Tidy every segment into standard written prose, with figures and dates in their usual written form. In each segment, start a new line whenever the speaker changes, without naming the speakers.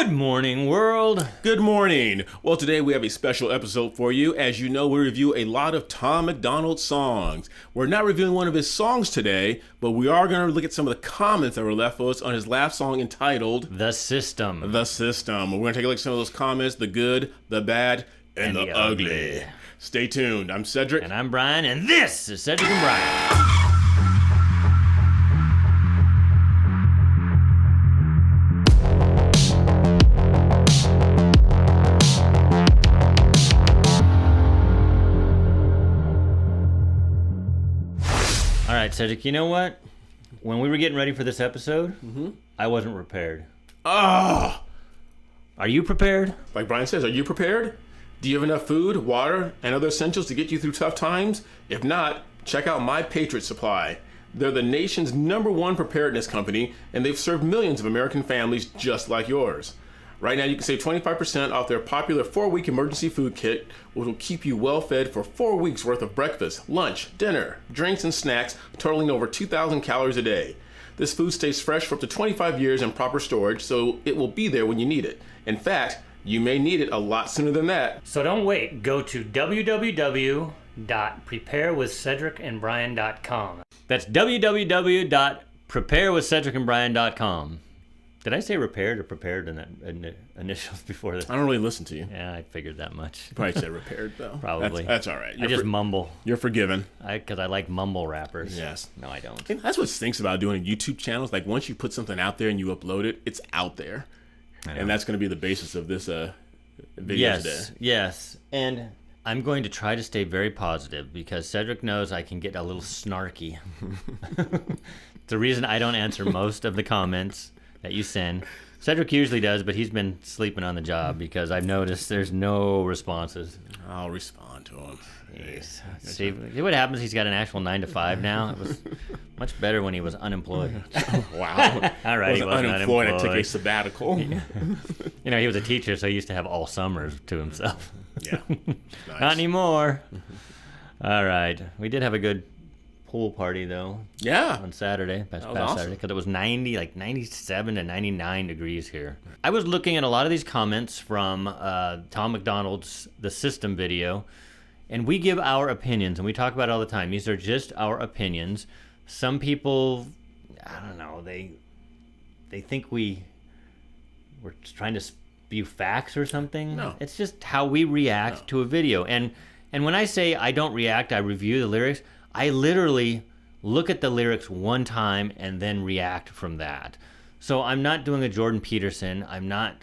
Good morning, world.
Good morning. Well, today we have a special episode for you. As you know, we review a lot of Tom MacDonald songs. We're not reviewing one of his songs today, but we are going to look at some of the comments that were left for us on his last song entitled
The System.
The System. We're going to take a look at some of those comments, the good, the bad, and the ugly. Stay tuned. I'm Cedric.
And I'm Brian, and this is Cedric and Brian. All right, Cedric, you know what? When we were getting ready for this episode, I wasn't prepared.
Ah!
Are you prepared?
Like Brian says, are you prepared? Do you have enough food, water, and other essentials to get you through tough times? If not, check out My Patriot Supply. They're the nation's #1 preparedness company, and they've served millions of American families just like yours. Right now, you can save 25% off their popular 4-week emergency food kit, which will keep you well fed for 4 weeks worth of breakfast, lunch, dinner, drinks, and snacks, totaling over 2,000 calories a day. This food stays fresh for up to 25 years in proper storage, so it will be there when you need it. In fact, you may need it a lot sooner than that.
So don't wait. Go to www.preparewithcedricandbrian.com. That's www.preparewithcedricandbrian.com. Did I say repaired or prepared in that initials before this?
I don't really listen to you.
Yeah, I figured that much.
You probably said repaired, though.
Probably.
That's all right.
I just mumble.
You're forgiven.
Because I like mumble rappers.
Yes.
No, I don't.
And that's what stinks about doing YouTube channels. Like, once you put something out there and you upload it, it's out there. And that's going to be the basis of this video today. Yes.
And I'm going to try to stay very positive because Cedric knows I can get a little snarky. It's the reason I don't answer most of the comments that you send. Cedric usually does, but he's been sleeping on the job because I've noticed there's no responses.
I'll respond to him.
Jeez. See what happens? He's got an actual 9-to-5 now. It was much better when he was unemployed.
Wow.
All right,
he wasn't unemployed. I took a sabbatical.
You know, he was a teacher, so he used to have all summers to himself.
Yeah. Nice.
Not anymore. All right. We did have a good pool party, though.
Yeah.
On Saturday, past
awesome.
Saturday, because it was 97 to 99 degrees here. I was looking at a lot of these comments from Tom MacDonald's The System video, and we give our opinions, and we talk about it all the time. These are just our opinions. Some people, I don't know, they think we're trying to spew facts or something.
No.
It's just how we react to a video. And when I say I don't react, I review the lyrics, I literally look at the lyrics one time and then react from that. So I'm not doing a Jordan Peterson. I'm not,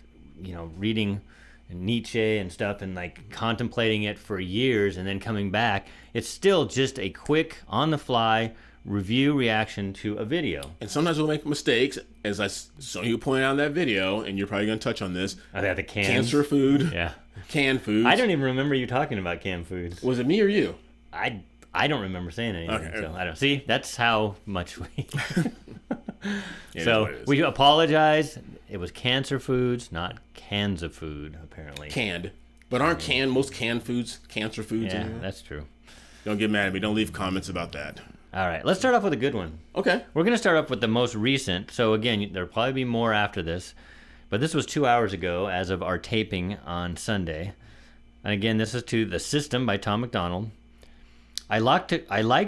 reading Nietzsche and stuff and contemplating it for years and then coming back. It's still just a quick, on-the-fly review reaction to a video.
And sometimes we'll make mistakes, as I saw you point out in that video, and you're probably going to touch on this.
Are they the cans?
Cancer food.
Yeah.
Canned foods.
I don't even remember you talking about canned foods.
Was it me or you?
I don't remember saying anything. Okay. So I don't see. That's how much we. So we apologize. It was cancer foods, not cans of food, apparently.
Canned, but aren't most canned foods cancer foods?
Yeah,
anyway?
That's true.
Don't get mad at me. Don't leave comments about that.
All right, let's start off with a good one.
Okay.
We're gonna start off with the most recent. So again, there'll probably be more after this, but this was 2 hours ago, as of our taping on Sunday. And again, this is to The System by Tom MacDonald. I like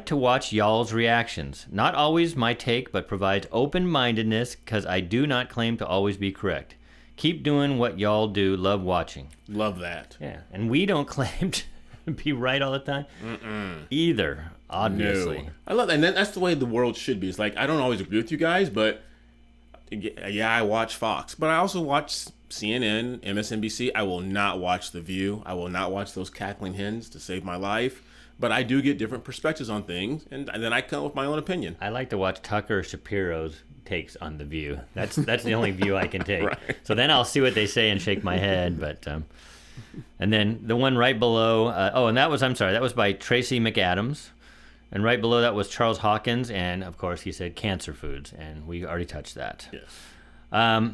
to watch y'all's reactions. Not always my take, but provides open-mindedness because I do not claim to always be correct. Keep doing what y'all do. Love watching.
Love that.
Yeah, and we don't claim to be right all the time either, obviously.
No. I love that. And that's the way the world should be. It's like, I don't always agree with you guys, but yeah, I watch Fox. But I also watch CNN, MSNBC. I will not watch The View. I will not watch those cackling hens to save my life. But I do get different perspectives on things, and then I come up with my own opinion.
I like to watch Tucker Shapiro's takes on The View. That's the only view I can take.
Right.
So then I'll see what they say and shake my head. But and then the one right below, and that was by Tracy McAdams. And right below that was Charles Hawkins, and of course he said cancer foods, and we already touched that.
Yes.
All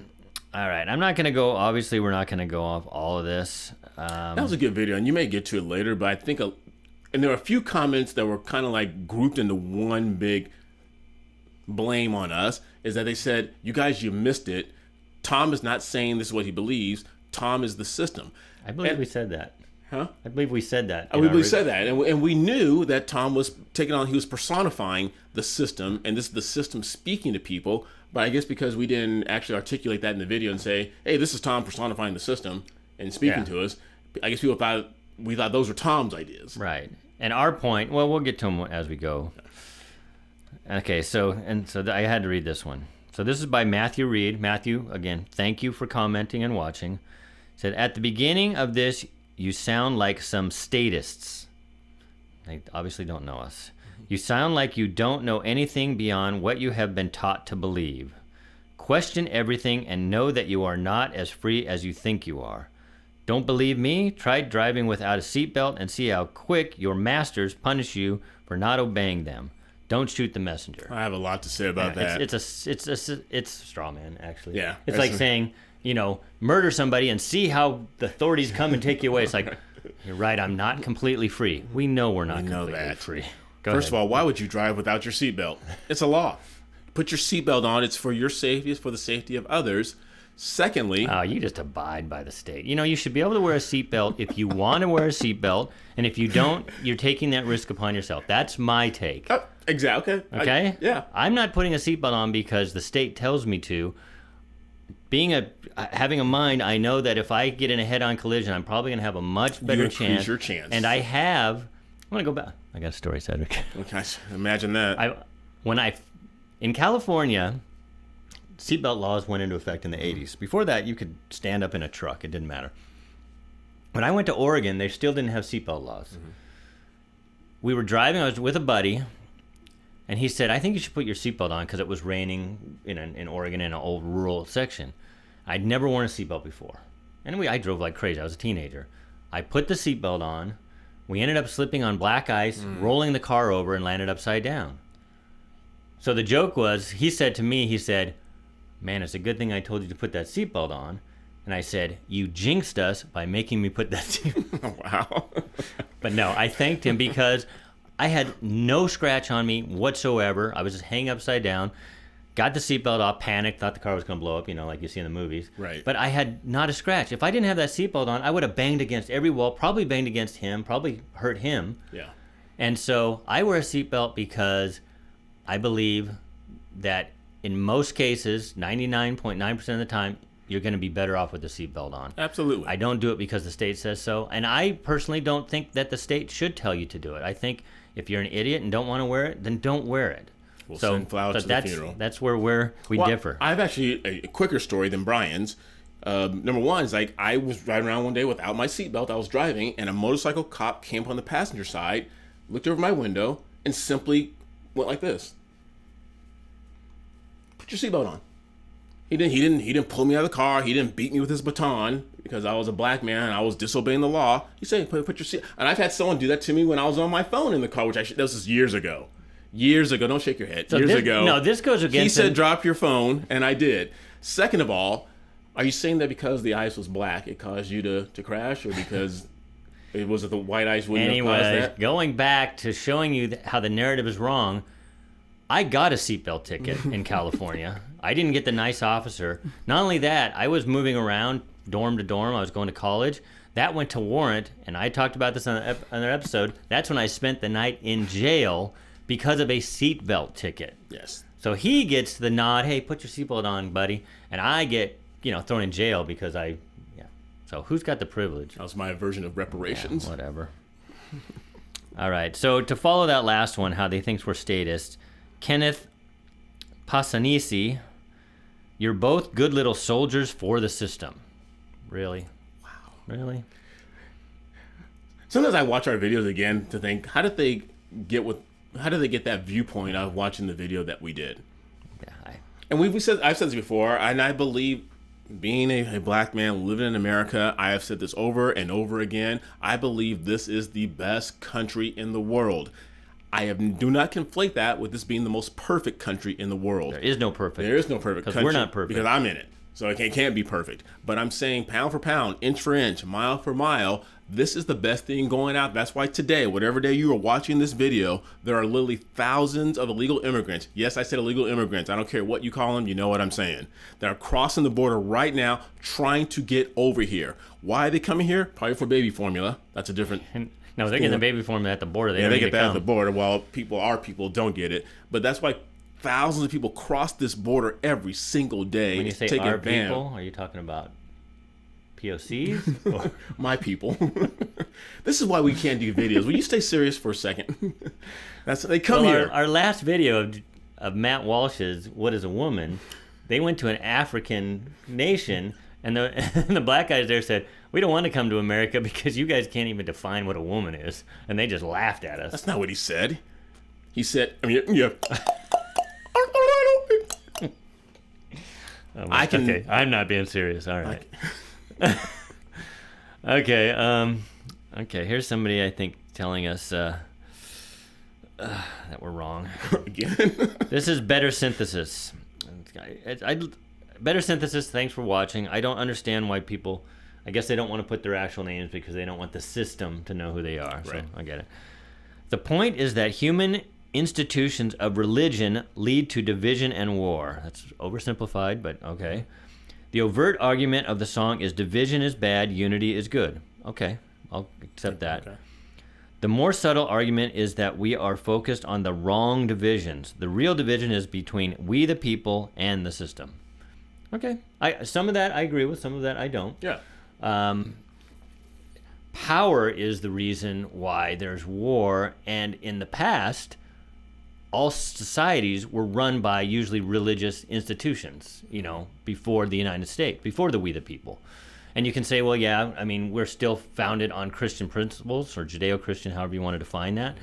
right, we're not going to go off all of this.
That was a good video, and you may get to it later, but I think and there were a few comments that were kind of grouped into one big blame on us, is that they said, you guys, you missed it. Tom is not saying this is what he believes. Tom is the system.
I believe we said that.
Huh?
I believe we said that.
We said that, and we knew that Tom was taking on. He was personifying the system, and this is the system speaking to people. But I guess because we didn't actually articulate that in the video and say, "Hey, this is Tom personifying the system and speaking to us," I guess people thought those were Tom's ideas.
Right. And our point. Well, we'll get to them as we go. Okay. So I had to read this one. So this is by Matthew Reed. Matthew, again, thank you for commenting and watching. Said at the beginning of this, you sound like some statists. They obviously don't know us. You sound like you don't know anything beyond what you have been taught to believe. Question everything and know that you are not as free as you think you are. Don't believe me? Try driving without a seatbelt and see how quick your masters punish you for not obeying them. Don't shoot the messenger.
I have a lot to say about that.
It's straw man, actually.
Yeah.
It's like saying, murder somebody and see how the authorities come and take you away. It's like, you're right, I'm not completely free. We know we're not completely free.
First of all, why would you drive without your seatbelt? It's a law. Put your seatbelt on. It's for your safety. It's for the safety of others. Secondly...
Oh, you just abide by the state. You should be able to wear a seatbelt if you want to wear a seatbelt, and if you don't, you're taking that risk upon yourself. That's my take.
Exactly.
Okay?
Yeah.
I'm not putting a seatbelt on because the state tells me to. Having a mind, I know that if I get in a head-on collision, I'm probably going to have a much better chance.
Increase your chance.
And I have... I'm going to go back. I got a story, Cedric.
Okay, imagine that.
In California, seatbelt laws went into effect in the 80s. Before that, you could stand up in a truck. It didn't matter. When I went to Oregon, they still didn't have seatbelt laws. Mm-hmm. We were driving. I was with a buddy, and he said, I think you should put your seatbelt on because it was raining in Oregon in an old rural section. I'd never worn a seatbelt before. And I drove like crazy. I was a teenager. I put the seatbelt on. We ended up slipping on black ice, rolling the car over, and landed upside down. So the joke was, he said to me, man, it's a good thing I told you to put that seatbelt on. And I said, you jinxed us by making me put that seatbelt on.
Wow.
But no, I thanked him because I had no scratch on me whatsoever. I was just hanging upside down. Got the seatbelt off, panicked, thought the car was going to blow up, like you see in the movies.
Right.
But I had not a scratch. If I didn't have that seatbelt on, I would have banged against every wall, probably banged against him, probably hurt him.
Yeah.
And so I wear a seatbelt because I believe that in most cases, 99.9% of the time, you're going to be better off with the seatbelt on.
Absolutely.
I don't do it because the state says so. And I personally don't think that the state should tell you to do it. I think if you're an idiot and don't want to wear it, then don't wear it.
We'll send flowers to the funeral.
That's where we differ.
I have actually a quicker story than Brian's. Number one is I was driving around one day without my seatbelt. I was driving, and a motorcycle cop came up on the passenger side, looked over my window, and simply went like this. Put your seatbelt on. He didn't pull me out of the car. He didn't beat me with his baton because I was a black man and I was disobeying the law. He said, put your seat. And I've had someone do that to me when I was on my phone in the car, that was years ago. Years ago. Don't shake your head. Years ago.
No, this goes against...
He said, drop your phone, and I did. Second of all, are you saying that because the ice was black, it caused you to crash, or because it was the white ice wouldn't have caused that?
Going back to showing you how the narrative is wrong, I got a seatbelt ticket in California. I didn't get the nice officer. Not only that, I was moving around dorm to dorm. I was going to college. That went to warrant, and I talked about this on another episode. That's when I spent the night in jail because of a seatbelt ticket.
Yes.
So he gets the nod, hey, put your seatbelt on, buddy. And I get, thrown in jail because So who's got the privilege?
That was my version of reparations.
Yeah, whatever. All right. So to follow that last one, how they think we're statists, Kenneth Pasanisi, you're both good little soldiers for the system. Really?
Wow.
Really?
Sometimes I watch our videos again to think, how did they get that viewpoint of watching the video that we did?
Yeah.
I've said this before, and I believe, being a black man living in America, I have said this over and over again, I believe this is the best country in the world. Do not conflate that with this being the most perfect country in the world.
There is no perfect.
There is no perfect country.
We're not perfect.
Because I'm in it. So it can't be perfect. But I'm saying pound for pound, inch for inch, mile for mile, this is the best thing going out. That's why today, whatever day you are watching this video, there are literally thousands of illegal immigrants. Yes, I said illegal immigrants. I don't care what you call them. You know what I'm saying. That are crossing the border right now trying to get over here. Why are they coming here? Probably for baby formula. That's a different...
No, they're getting the baby formula at the border.
They get that at the border while our people don't get it. But that's why thousands of people cross this border every single day.
When you say our people, are you talking about POCs? Or?
My people. This is why we can't do videos. Will you stay serious for a second? They come here.
Our last video of Matt Walsh's "What is a Woman?" They went to an African nation, and the black guys there said, "We don't want to come to America because you guys can't even define what a woman is," and they just laughed at us.
That's not what he said. He said, yeah.
Okay, I'm not being serious. All right. Okay. Okay. Here's somebody I think telling us that we're wrong.
Again.
This is Better Synthesis. Better Synthesis. Thanks for watching. I don't understand why people. I guess they don't want to put their actual names because they don't want the system to know who they are. So I get it. The point is that human institutions of religion lead to division and war. That's oversimplified, but okay. The overt argument of the song is division is bad, unity is good. Okay, I'll accept that. Okay. The more subtle argument is that we are focused on the wrong divisions. The real division is between we the people and the system. Okay, some of that I agree with, some of that I don't.
Yeah.
Power is the reason why there's war, and in the past, all societies were run by usually religious institutions, before the United States, before the we the people. And you can say, well, yeah, I mean, we're still founded on Christian principles, or Judeo-Christian, however you want to define that,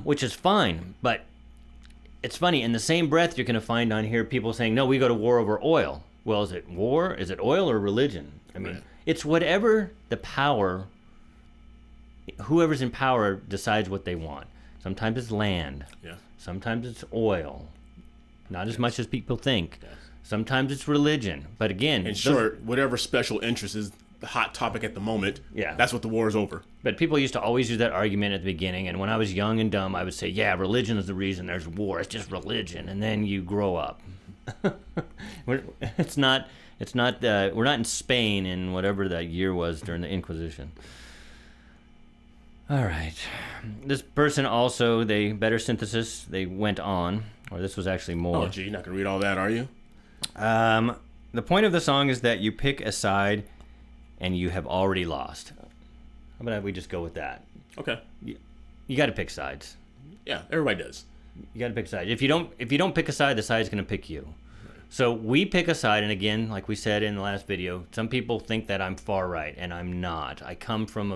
which is fine. But it's funny, in the same breath, you're going to find on here people saying, no, we go to war over oil. Well, is it war? Is it oil or religion? I mean, It's whatever the power, whoever's in power decides what they want. Sometimes it's land.
Yeah.
Sometimes it's oil. Not as much as people think. Yes. Sometimes it's religion. But again...
In short, whatever special interest is the hot topic at the moment, that's what the war is over.
But people used to always use that argument at the beginning, and when I was young and dumb, I would say, yeah, religion is the reason there's war. It's just religion. And then you grow up. We're not in Spain in whatever that year was during the Inquisition. All right. This person also, Better Synthesis, they went on, or this was actually more.
Oh, gee, you're not going to read all that, are you?
The point of the song is that you pick a side and you have already lost. How about we just go with that?
Okay.
You got to pick sides.
Yeah, everybody does.
You got to pick sides. If you don't pick a side, the side's going to pick you. Right. So we pick a side, and again, like we said in the last video, some people think that I'm far right, and I'm not. I come from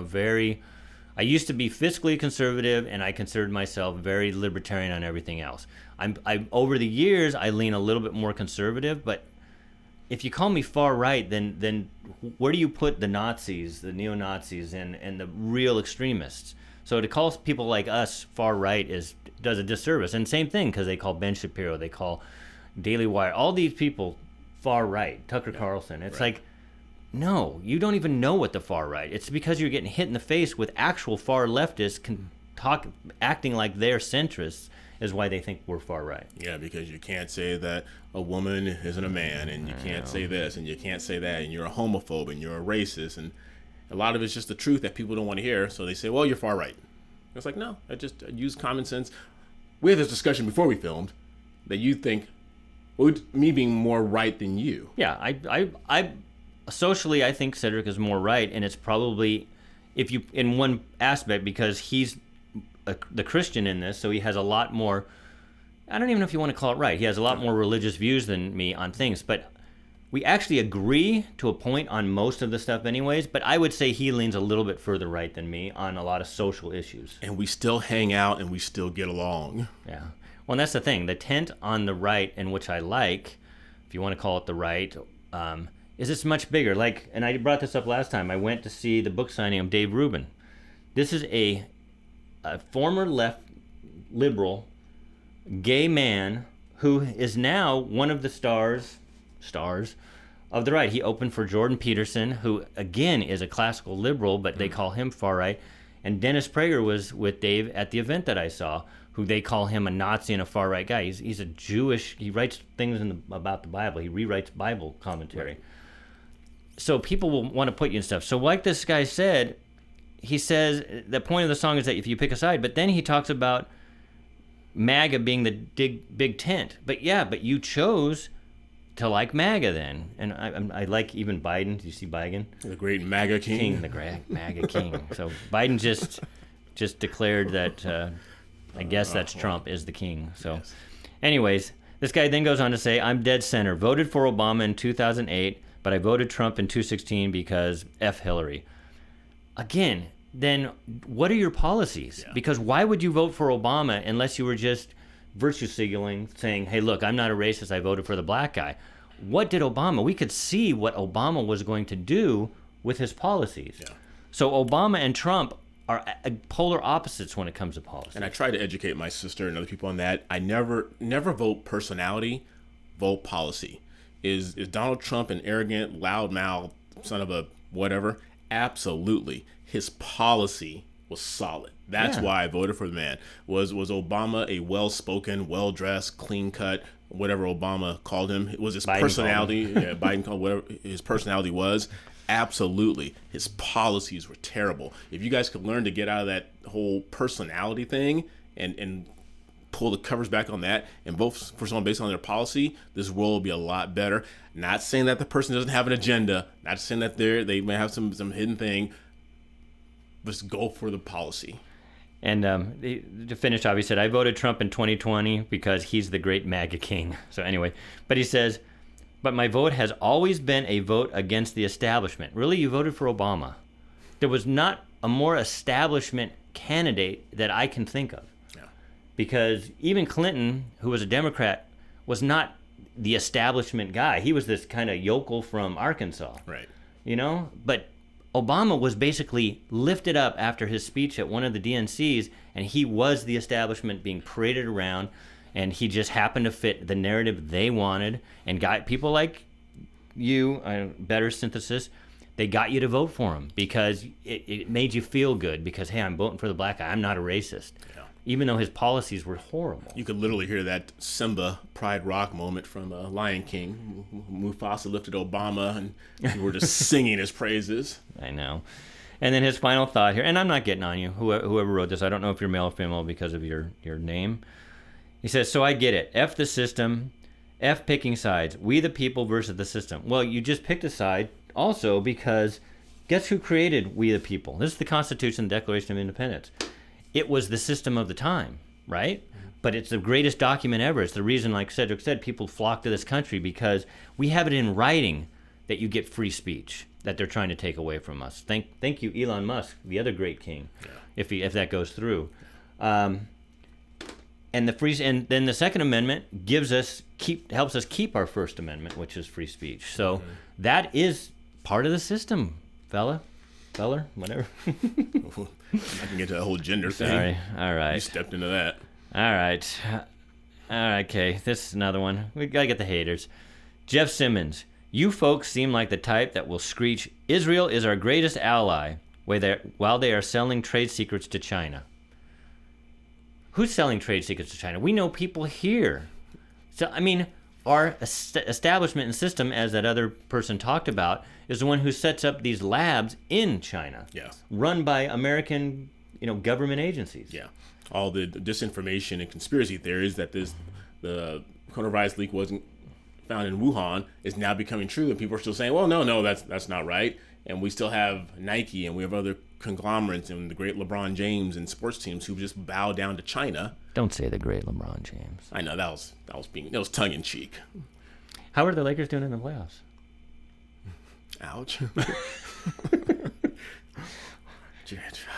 I used to be fiscally conservative, and I considered myself very libertarian on everything else. Over the years, I lean a little bit more conservative, but if you call me far right, then where do you put the Nazis, the neo-Nazis, and the real extremists? So to call people like us far right does a disservice. And same thing, because they call Ben Shapiro, they call Daily Wire, all these people far right, Tucker Carlson. It's like, no, you don't even know what the far right. It's because you're getting hit in the face with actual far leftists acting like they're centrists is why they think we're far right.
Yeah, because you can't say that a woman isn't a man, and you can't say this, and you can't say that, and you're a homophobe, and you're a racist, and a lot of it's just the truth that people don't want to hear, so they say, well, you're far right. It's like, no, I just use common sense. We had this discussion before we filmed that you think, me being more right than you.
Yeah, I socially, I think Cedric is more right, and it's probably, in one aspect, because he's the Christian in this, so he has a lot more, I don't even know if you want to call it right, he has a lot more religious views than me on things, but we actually agree to a point on most of the stuff anyways, but I would say he leans a little bit further right than me on a lot of social issues.
And we still hang out and we still get along.
Yeah. Well, and that's the thing. The tent on the right, and which I like, if you want to call it the right, is it's much bigger. Like, and I brought this up last time. I went to see the book signing of Dave Rubin. This is a former left liberal gay man who is now one of the stars of the right. He opened for Jordan Peterson, who, again, is a classical liberal, but they call him far right. And Dennis Prager was with Dave at the event that I saw, who they call him a Nazi and a far right guy. He's a Jewish, he writes things about the Bible. He rewrites Bible commentary. Right. So people will want to put you in stuff. So like this guy said, he says the point of the song is that if you pick a side, but then he talks about MAGA being the big tent. But you chose to like MAGA then. And I like even Biden. Do you see Biden?
The great MAGA king.
The great MAGA king. So Biden just declared that, I guess that's Trump is the king. So anyways, this guy then goes on to say, I'm dead center. Voted for Obama in 2008, but I voted Trump in 2016 because F Hillary. Again, then what are your policies? Yeah. Because why would you vote for Obama unless you were just virtue signaling, saying, hey, look, I'm not a racist, I voted for the black guy. What did Obama? We could see what Obama was going to do with his policies. Yeah. So Obama and Trump are polar opposites when it comes to policy.
And I try to educate my sister and other people on that. I never vote personality, vote policy. Is Donald Trump an arrogant, loudmouth son of a whatever? Absolutely. His policy was solid. That's why I voted for the man. Was Obama a well-spoken, well-dressed, clean-cut, whatever Obama called him? Was his personality, Biden called whatever his personality was? Absolutely. His policies were terrible. If you guys could learn to get out of that whole personality thing and pull the covers back on that and vote for someone based on their policy, this world will be a lot better. Not saying that the person doesn't have an agenda. Not saying that they may have some hidden thing. Just go for the policy.
And to finish off, he said, I voted Trump in 2020 because he's the great MAGA king. So anyway, but he says, but my vote has always been a vote against the establishment. Really, you voted for Obama. There was not a more establishment candidate that I can think of. Yeah. Because even Clinton, who was a Democrat, was not the establishment guy. He was this kind of yokel from Arkansas.
Right.
You know? But Obama was basically lifted up after his speech at one of the DNCs, and he was the establishment being paraded around, and he just happened to fit the narrative they wanted, and got people like you, better synthesis, they got you to vote for him because it made you feel good because, hey, I'm voting for the black guy. I'm not a racist. Yeah. Even though his policies were horrible.
You could literally hear that Simba Pride Rock moment from Lion King. Mufasa lifted Obama, and we were just singing his praises.
I know. And then his final thought here, and I'm not getting on you, whoever wrote this. I don't know if you're male or female because of your name. He says, so I get it. F the system. F picking sides. We the people versus the system. Well, you just picked a side also because guess who created we the people? This is the Constitution, the Declaration of Independence. It was the system of the time, right? But it's the greatest document ever. It's the reason, like Cedric said, people flock to this country because we have it in writing that you get free speech that they're trying to take away from us. Thank you, Elon Musk, the other great king, if that goes through. And then the Second Amendment helps us keep our First Amendment, which is free speech. So that is part of the system, feller, whatever.
I can get to the whole gender thing.
Sorry. All right.
You stepped into that.
All right. Okay. This is another one. We gotta get the haters. Jeff Simmons. You folks seem like the type that will screech, Israel is our greatest ally, while they are selling trade secrets to China. Who's selling trade secrets to China? We know people here. So, I mean, our establishment and system, as that other person talked about, is the one who sets up these labs in China, run by American, government agencies.
Yeah, all the disinformation and conspiracy theories that the coronavirus leak wasn't found in Wuhan is now becoming true, and people are still saying, well, no, that's not right. And we still have Nike, and we have other conglomerates, and the great LeBron James and sports teams who just bow down to China.
Don't say the great LeBron James.
I know that was tongue in cheek.
How are the Lakers doing in the playoffs?
Ouch.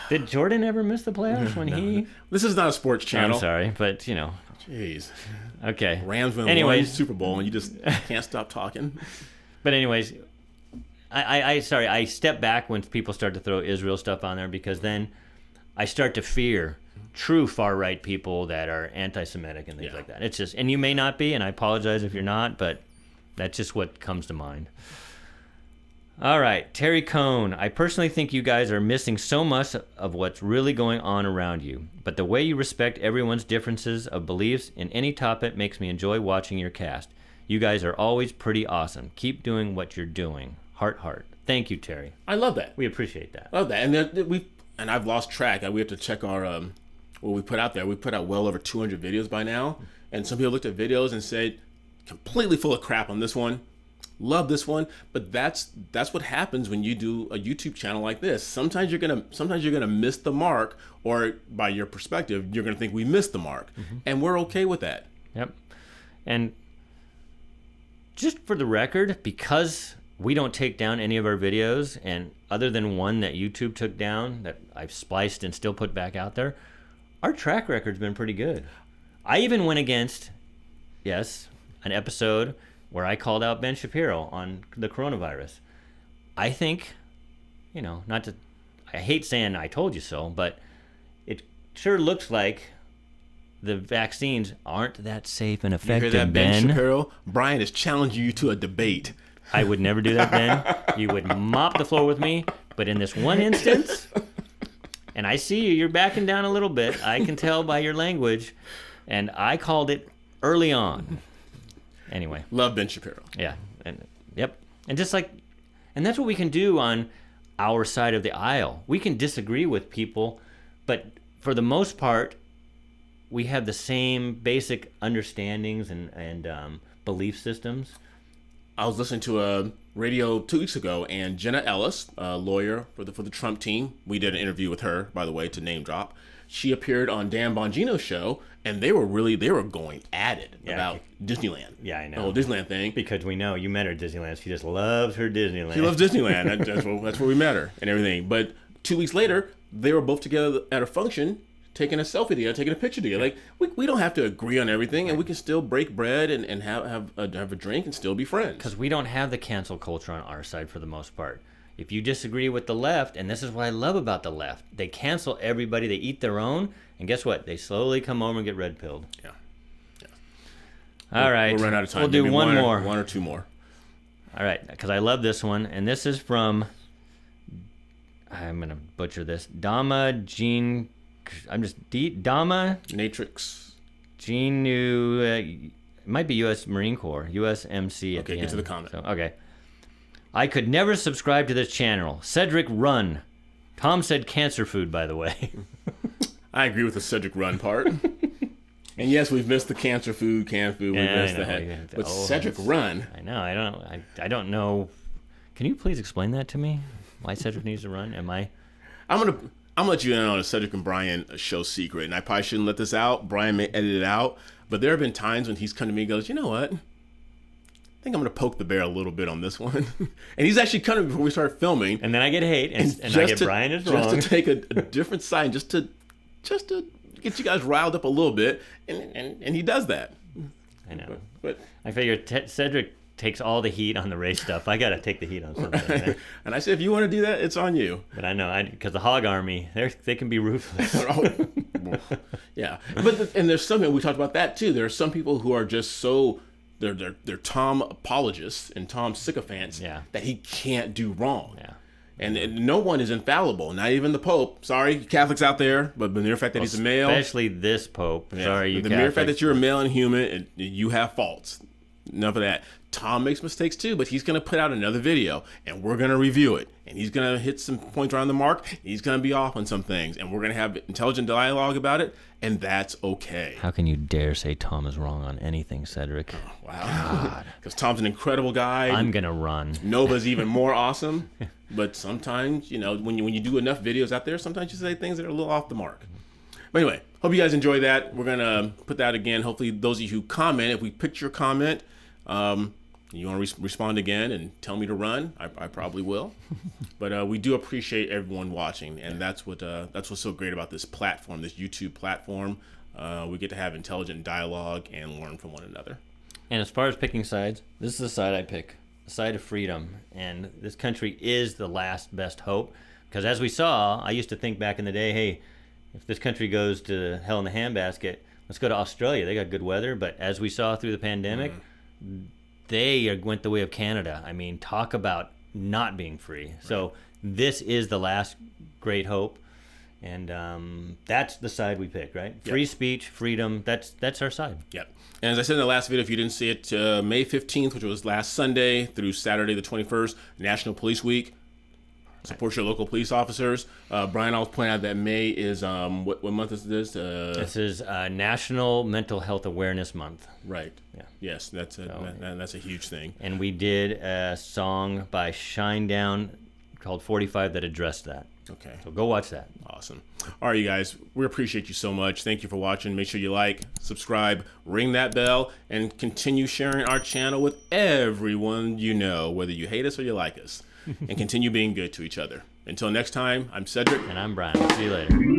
Did Jordan ever miss the playoffs when he?
This is not a sports channel.
I'm sorry, but
Jeez.
Okay.
Rams win one Super Bowl, and you just can't stop talking.
But anyways, I step back when people start to throw Israel stuff on there because then I start to fear true far-right people that are anti-Semitic and things like that. It's just, and you may not be, and I apologize if you're not, but that's just what comes to mind. All right, Terry Cohn. I personally think you guys are missing so much of what's really going on around you. But the way you respect everyone's differences of beliefs in any topic makes me enjoy watching your cast. You guys are always pretty awesome. Keep doing what you're doing. Heart, heart. Thank you, Terry.
I love that.
We appreciate that.
Love that. And I've lost track. We have to check our what we put out there. We put out well over 200 videos by now. And some people looked at videos and said, completely full of crap on this one. Love this one, but that's what happens when you do a YouTube channel like this. Sometimes you're gonna miss the mark, or by your perspective, you're gonna think we missed the mark, and we're okay with that.
Yep. And just for the record, because we don't take down any of our videos, and other than one that YouTube took down that I've spliced and still put back out there, our track record's been pretty good. I even went against, yes, an episode where I called out Ben Shapiro on the coronavirus. I think, I hate saying I told you so, but it sure looks like the vaccines aren't that safe and effective,
you hear that, Ben Shapiro? Brian is challenging you to a debate.
I would never do that, Ben. You would mop the floor with me, but in this one instance, and I see you're backing down a little bit. I can tell by your language, and I called it early on. Anyway.
Love Ben Shapiro.
Yeah. Yep. And and that's what we can do on our side of the aisle. We can disagree with people, but for the most part, we have the same basic understandings and belief systems.
I was listening to a radio 2 weeks ago, and Jenna Ellis, a lawyer for the Trump team, we did an interview with her, by the way, to name drop. She appeared on Dan Bongino's show, and they were going at it about Disneyland.
Yeah, I know.
The whole Disneyland thing.
Because we know you met her at Disneyland. She just loves her Disneyland.
She loves Disneyland. That's where we met her and everything. But 2 weeks later, they were both together at a function, taking a selfie together, taking a picture together. Like, we don't have to agree on everything, and we can still break bread and have a drink and still be friends.
Because we don't have the cancel culture on our side for the most part. If you disagree with the left, and this is what I love about the left, they cancel everybody, they eat their own, and guess what? They slowly come over and get red-pilled.
Yeah.
All right.
We'll run out of time.
We'll do
Maybe
one more.
One or two more.
All right, because I love this one, and this is from, I'm going to butcher this, Dama
Matrix.
It might be U.S. Marine Corps, USMC.
Okay, get to the comment.
So, okay. I could never subscribe to this channel. Cedric, run. Tom said cancer food, by the way.
I agree with the Cedric run part. And yes, we've missed the cancer food, canned food. We've missed that. But Cedric run.
I know. I don't know. Can you please explain that to me? Why Cedric needs to run? I'm
gonna let you in on a Cedric and Brian show secret, and I probably shouldn't let this out. Brian may edit it out, but there have been times when he's come to me and goes, you know what? I think I'm going to poke the bear a little bit on this one. And he's actually come to me before we start filming.
And then I get hate, and I get Brian is wrong.
Just to take a different side, just to get you guys riled up a little bit, and he does that.
I know.
But
I figure Cedric takes all the heat on the race stuff. I got to take the heat on something. Right?
And I said, if you want to do that, it's on you.
But I know, because the hog army, they can be ruthless.
Yeah. And there's something, we talked about that too. There are some people who are just so... They're Tom apologists and Tom sycophants that he can't do wrong.
Yeah.
And no one is infallible, not even the Pope. Sorry, Catholics out there, but the mere fact that he's a male...
Especially this Pope. Yeah. Sorry, you
The
Catholics.
mere fact that you're a male and human, you have faults. Enough of that. Tom makes mistakes too, but he's going to put out another video, and we're going to review it. And he's going to hit some points around the mark. He's going to be off on some things, and we're going to have intelligent dialogue about it, and that's okay.
How can you dare say Tom is wrong on anything, Cedric?
Oh, wow. Because Tom's an incredible guy.
I'm going to run.
Nova's even more awesome. But sometimes, when you do enough videos out there, sometimes you say things that are a little off the mark. But anyway, hope you guys enjoy that. We're going to put that again. Hopefully, those of you who comment, if we picked your comment, you want to respond again and tell me to run, I probably will. But we do appreciate everyone watching, and that's what's so great about this platform, this YouTube platform. We get to have intelligent dialogue and learn from one another.
And as far as picking sides, this is the side I pick, the side of freedom. And this country is the last best hope. Because as we saw, I used to think back in the day, hey, if this country goes to hell in the handbasket, let's go to Australia. They got good weather. But as we saw through the pandemic, they went the way of Canada. I mean, talk about not being free. So this is the last great hope. And that's the side we pick, right? Free speech, freedom, that's our side.
Yep. And as I said in the last video, if you didn't see it, May 15th, which was last Sunday, through Saturday the 21st, National Police Week. Support your local police officers. Brian, I'll point out that May is, what month is this?
This is National Mental Health Awareness Month.
Right.
Yeah.
Yes, that's a huge thing.
And we did a song by Shinedown called 45 that addressed that.
Okay.
So go watch that.
Awesome. All right, you guys, we appreciate you so much. Thank you for watching. Make sure you like, subscribe, ring that bell, and continue sharing our channel with everyone you know, whether you hate us or you like us. And continue being good to each other. Until next time, I'm Cedric.
And I'm Brian. See you later.